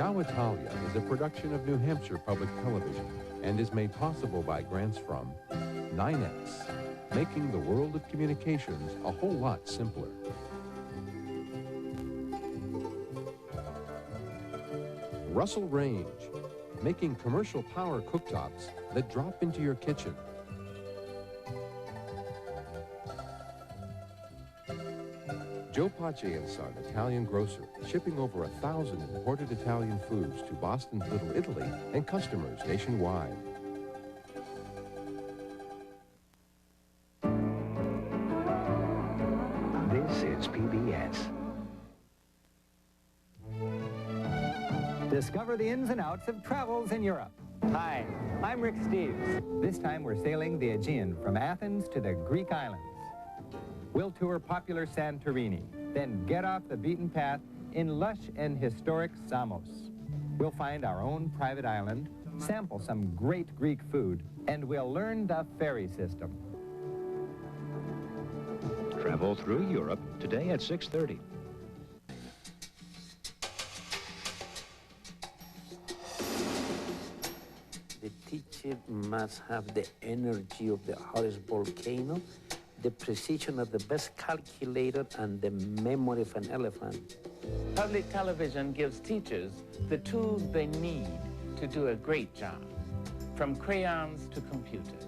Ciao Italia is a production of New Hampshire Public Television and is made possible by grants from 9X, making the world of communications a whole lot simpler. Russell Range, making commercial power cooktops that drop into your kitchen. Joe Pace & Son, Italian grocer, shipping over 1,000 imported Italian foods to Boston's Little Italy and customers nationwide. This is PBS. Discover the ins and outs of travels in Europe. Hi, I'm Rick Steves. This time we're sailing the Aegean from Athens to the Greek islands. We'll tour popular Santorini, then get off the beaten path in lush and historic Samos. We'll find our own private island, sample some great Greek food, and we'll learn the ferry system. Travel through Europe today at 6:30. The teacher must have the energy of the hottest volcano, the precision of the best calculator, and the memory of an elephant. Public television gives teachers the tools they need to do a great job, from crayons to computers,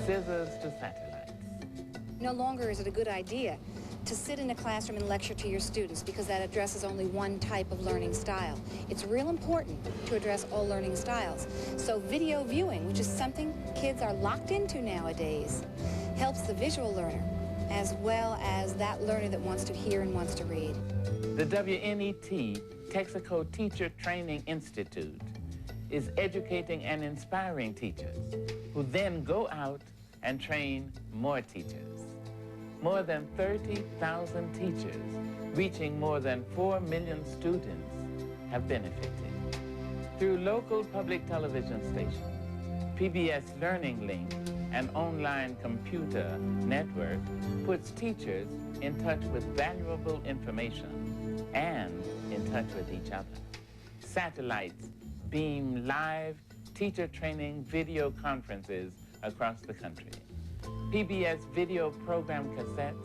scissors to satellites. No longer is it a good idea to sit in a classroom and lecture to your students because that addresses only one type of learning style. It's real important to address all learning styles. So video viewing, which is something kids are locked into nowadays, helps the visual learner as well as that learner that wants to hear and wants to read. The WNET Texaco Teacher Training Institute is educating and inspiring teachers who then go out and train more teachers. More than 30,000 teachers, reaching more than 4 million students, have benefited. Through local public television stations, PBS Learning Link, an online computer network, puts teachers in touch with valuable information and in touch with each other. Satellites beam live teacher training video conferences across the country. PBS video program cassettes,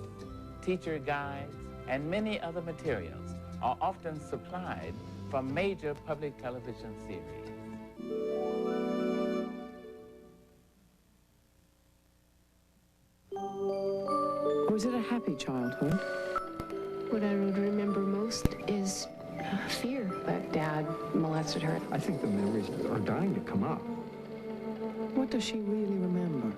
teacher guides, and many other materials are often supplied from major public television series. Was it a happy childhood? What I would remember most is fear. That Dad molested her. I think the memories are dying to come up. What does she really remember?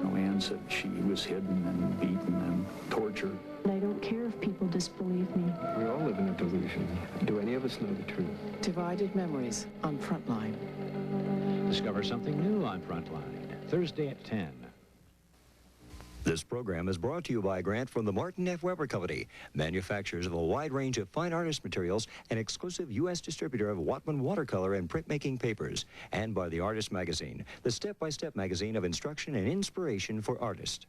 Oh, Anne said she was hidden and beaten and tortured. I don't care if people disbelieve me. We all live in a delusion. Do any of us know the truth? Divided Memories on Frontline. Discover something new on Frontline, Thursday at 10. This program is brought to you by a grant from the Martin F. Weber Company, manufacturers of a wide range of fine artist materials and exclusive U.S. distributor of Whatman watercolor and printmaking papers, and by the Artist Magazine, the step-by-step magazine of instruction and inspiration for artists.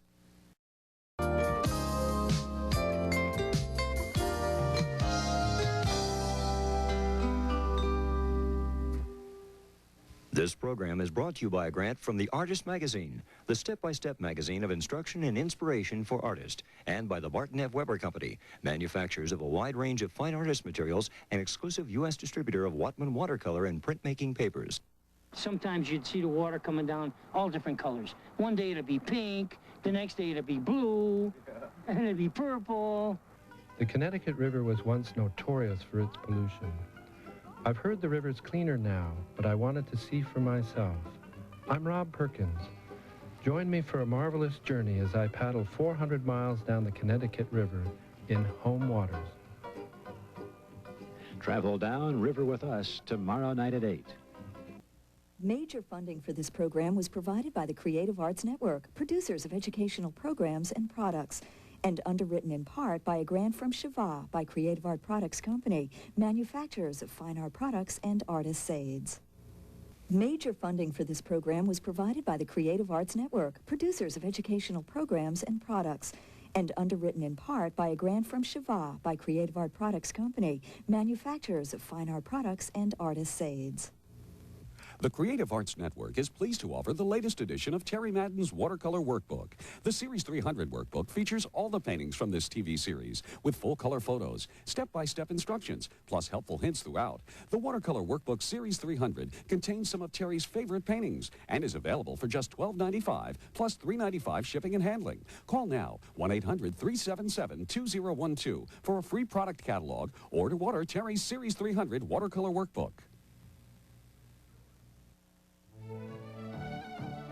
This program is brought to you by a grant from the Artist Magazine, the step-by-step magazine of instruction and inspiration for artists, and by the Martin F. Weber Company, manufacturers of a wide range of fine artist materials and exclusive U.S. distributor of Whatman watercolor and printmaking papers. Sometimes you'd see the water coming down all different colors. One day it'd be pink, the next day it'd be blue, and it'd be purple. The Connecticut River was once notorious for its pollution. I've heard the river's cleaner now, but I wanted to see for myself. I'm Rob Perkins. Join me for a marvelous journey as I paddle 400 miles down the Connecticut River in home waters. Travel down river with us tomorrow night at 8. Major funding for this program was provided by the Creative Arts Network, producers of educational programs and products, and underwritten in part by a grant from Shiva by Creative Art Products Company, manufacturers of fine art products and artists' aids. Major funding for this program was provided by the Creative Arts Network, producers of educational programs and products, and underwritten in part by a grant from Shiva by Creative Art Products Company, manufacturers of fine art products and artists' aids. The Creative Arts Network is pleased to offer the latest edition of Terry Madden's Watercolor Workbook. The Series 300 workbook features all the paintings from this TV series with full-color photos, step-by-step instructions, plus helpful hints throughout. The Watercolor Workbook Series 300 contains some of Terry's favorite paintings and is available for just $12.95 plus $3.95 shipping and handling. Call now, 1-800-377-2012 for a free product catalog or to order Terry's Series 300 Watercolor Workbook.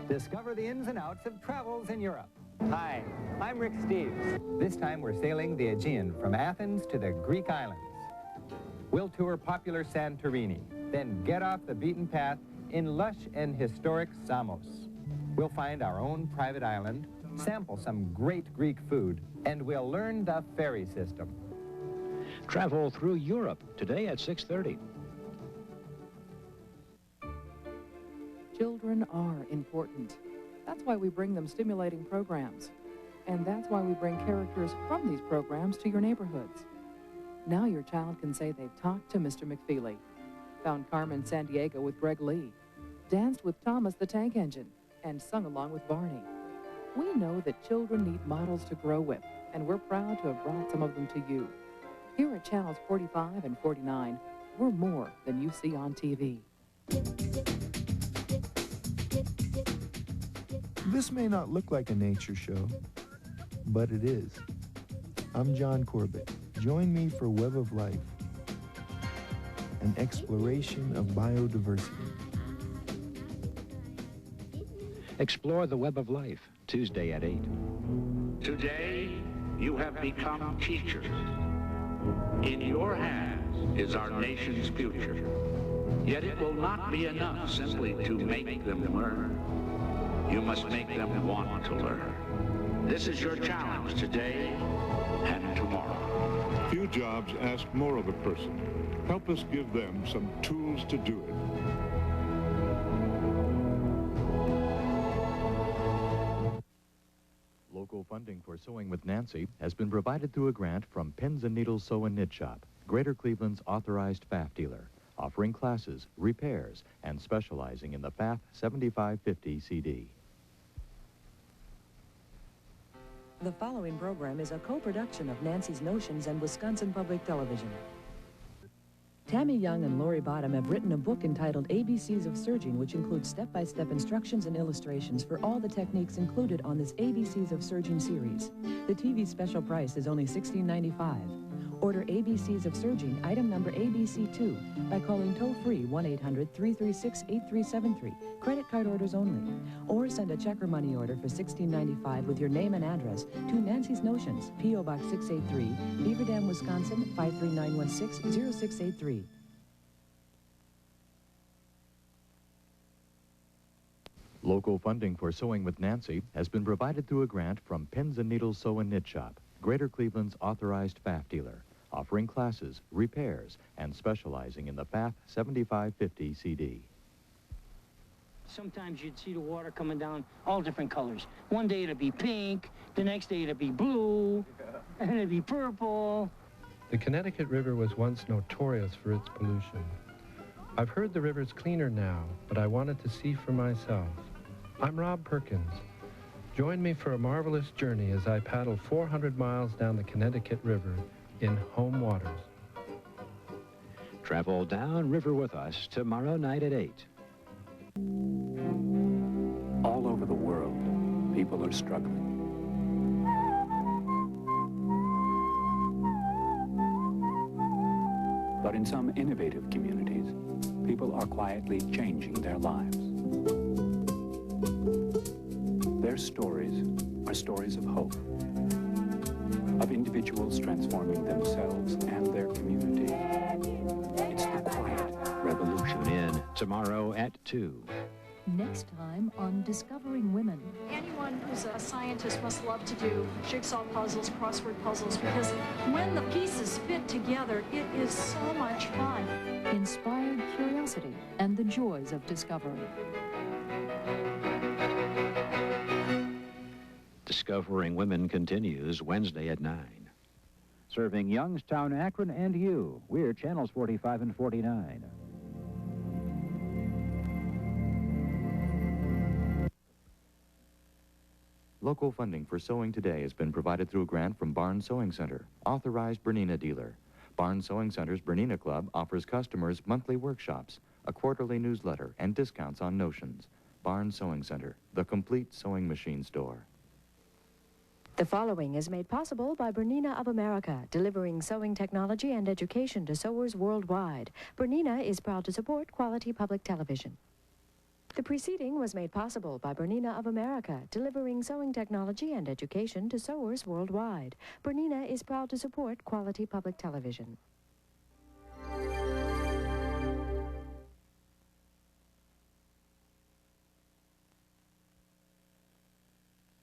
Discover the ins and outs of travels in Europe. Hi, I'm Rick Steves. This time we're sailing the Aegean from Athens to the Greek islands. We'll tour popular Santorini, then get off the beaten path in lush and historic Samos. We'll find our own private island, sample some great Greek food, and we'll learn the ferry system. Travel through Europe today at 6:30. Children are important. That's why we bring them stimulating programs. And that's why we bring characters from these programs to your neighborhoods. Now your child can say they've talked to Mr. McFeely, found Carmen Sandiego with Greg Lee, danced with Thomas the Tank Engine, and sung along with Barney. We know that children need models to grow with, and we're proud to have brought some of them to you. Here at Channels 45 and 49, we're more than you see on TV. This may not look like a nature show, but it is. I'm John Corbett. Join me for Web of Life, an exploration of biodiversity. Explore the Web of Life, Tuesday at 8. Today, you have become teachers. In your hands is our nation's future. Yet it will not be enough simply to make them learn. You must make them want to learn. This is your challenge today and tomorrow. Few jobs ask more of a person. Help us give them some tools to do it. Local funding for Sewing with Nancy has been provided through a grant from Pins and Needles Sew and Knit Shop, Greater Cleveland's authorized FAF dealer, offering classes, repairs, and specializing in the FAF 7550 CD. The following program is a co-production of Nancy's Notions and Wisconsin Public Television. Tammy Young and Lori Bottom have written a book entitled ABCs of Serging, which includes step-by-step instructions and illustrations for all the techniques included on this ABCs of Serging series. The TV special price is only $16.95. Order ABCs of Serging, item number ABC2, by calling toll-free 1-800-336-8373. Credit card orders only. Or send a check or money order for $16.95 with your name and address to Nancy's Notions, P.O. Box 683, Beaver Dam, Wisconsin, 53916-0683. Local funding for Sewing with Nancy has been provided through a grant from Pins and Needles Sew and Knit Shop, Greater Cleveland's authorized FAF dealer, offering classes, repairs, and specializing in the FAF 7550 CD. Sometimes you'd see the water coming down all different colors. One day it'd be pink, the next day it'd be blue, and it'd be purple. The Connecticut River was once notorious for its pollution. I've heard the river's cleaner now, but I wanted to see for myself. I'm Rob Perkins. Join me for a marvelous journey as I paddle 400 miles down the Connecticut River in home waters. Travel down river with us tomorrow night at 8. All over the world, people are struggling. But in some innovative communities, people are quietly changing their lives. Their stories are stories of hope, of individuals transforming themselves and their community. It's the quiet revolution. Tune in tomorrow at 2. Next time on Discovering Women. Anyone who's a scientist must love to do jigsaw puzzles, crossword puzzles, because when the pieces fit together, it is so much fun. Inspired curiosity and the joys of discovery. Discovering Women continues Wednesday at 9. Serving Youngstown, Akron, and you. We're channels 45 and 49. Local funding for Sewing Today has been provided through a grant from Barnes Sewing Center, authorized Bernina dealer. Barnes Sewing Center's Bernina Club offers customers monthly workshops, a quarterly newsletter, and discounts on notions. Barnes Sewing Center, the complete sewing machine store. The following is made possible by Bernina of America, delivering sewing technology and education to sewers worldwide. Bernina is proud to support quality public television. The preceding was made possible by Bernina of America, delivering sewing technology and education to sewers worldwide. Bernina is proud to support quality public television.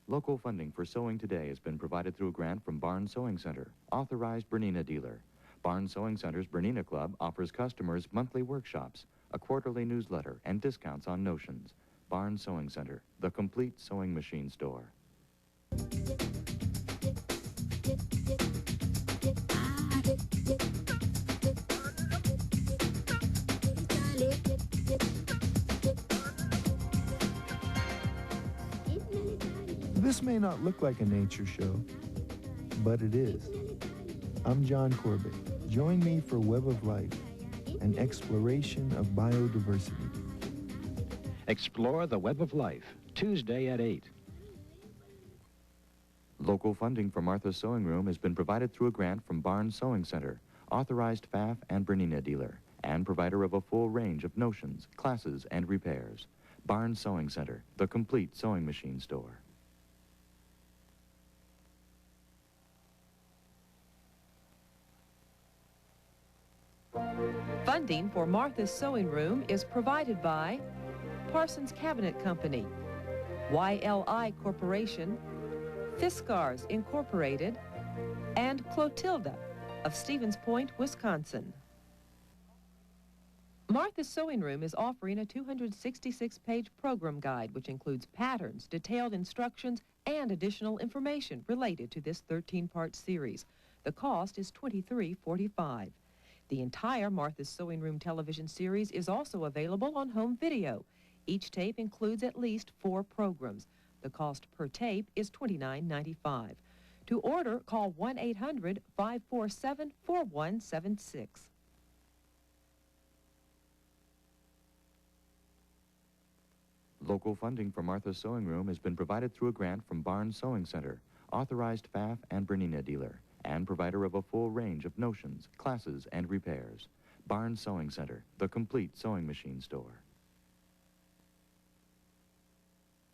Local funding for Sewing Today has been provided through a grant from Barnes Sewing Center, authorized Bernina dealer. Barnes Sewing Center's Bernina Club offers customers monthly workshops, a quarterly newsletter, and discounts on notions. Barnes Sewing Center, the complete sewing machine store. This may not look like a nature show, but it is. I'm John Corbett. Join me for Web of Life, an exploration of biodiversity. Explore the Web of Life, Tuesday at 8. Local funding for Martha's Sewing Room has been provided through a grant from Barnes Sewing Center, authorized FAF and Bernina dealer, and provider of a full range of notions, classes, and repairs. Barnes Sewing Center, the complete sewing machine store. Funding for Martha's Sewing Room is provided by Parsons Cabinet Company, YLI Corporation, Fiskars Incorporated, and Clotilda of Stevens Point, Wisconsin. Martha's Sewing Room is offering a 266-page program guide which includes patterns, detailed instructions, and additional information related to this 13-part series. The cost is $23.45. The entire Martha's Sewing Room television series is also available on home video. Each tape includes at least 4 programs. The cost per tape is $29.95. To order, call 1-800-547-4176. Local funding for Martha's Sewing Room has been provided through a grant from Barnes Sewing Center, authorized FAF and Bernina dealer, and provider of a full range of notions, classes, and repairs. Barnes Sewing Center, the complete sewing machine store.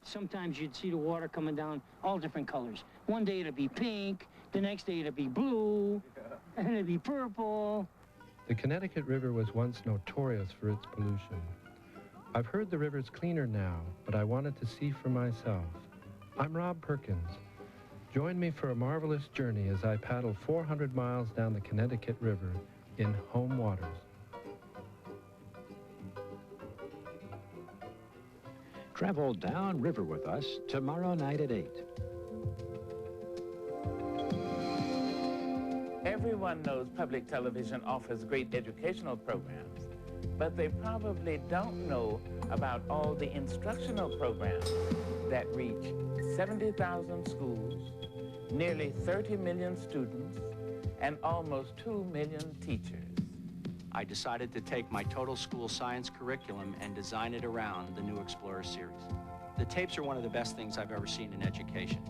Sometimes you'd see the water coming down all different colors. One day it'd be pink, the next day it'd be blue, and it'd be purple. The Connecticut River was once notorious for its pollution. I've heard the river's cleaner now, but I wanted to see for myself. I'm Rob Perkins. Join me for a marvelous journey as I paddle 400 miles down the Connecticut River in home waters. Travel downriver with us tomorrow night at 8. Everyone knows public television offers great educational programs, but they probably don't know about all the instructional programs that reach 70,000 schools, nearly 30 million students, and almost 2 million teachers. I decided to take my total school science curriculum and design it around the New Explorer series. The tapes are one of the best things I've ever seen in education.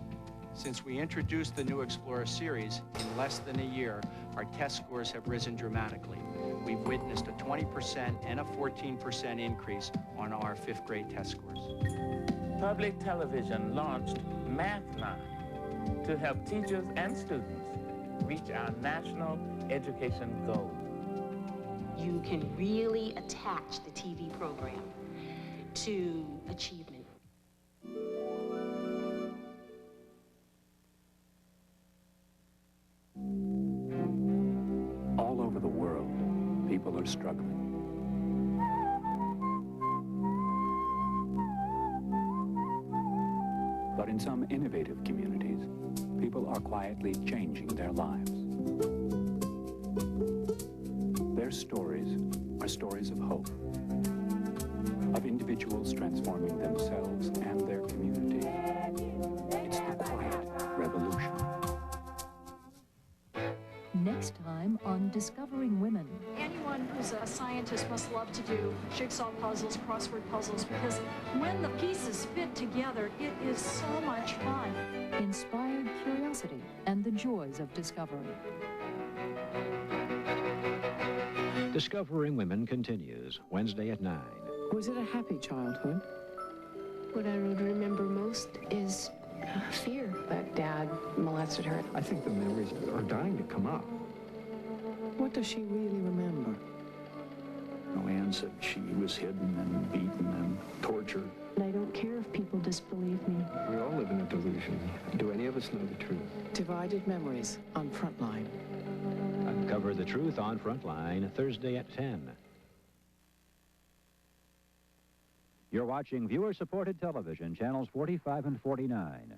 Since we introduced the New Explorer series, in less than a year, our test scores have risen dramatically. We've witnessed a 20% and a 14% increase on our 5th grade test scores. Public television launched Mathline to help teachers and students reach our national education goals. You can really attach the TV program to achievement. All over the world, people are struggling. But in some innovative communities, people are quietly changing their lives. Their stories are stories of hope, of individuals transforming themselves and their community. It's the quiet revolution. Next time on Discovering Women. Anyone who's a scientist must love to do jigsaw puzzles, crossword puzzles, because when the pieces fit together, it is so much fun. Inspired curiosity and the joys of discovery. Discovering Women continues Wednesday at 9. Was it a happy childhood? What I would remember most is fear that Dad molested her. I think the memories are dying to come up. What does she really remember? Anne said she was hidden and beaten and tortured. And I don't care if people disbelieve me. We all live in a delusion. Do any of us know the truth? Divided Memories on Frontline. Uncover the truth on Frontline, Thursday at 10. You're watching viewer-supported television, channels 45 and 49.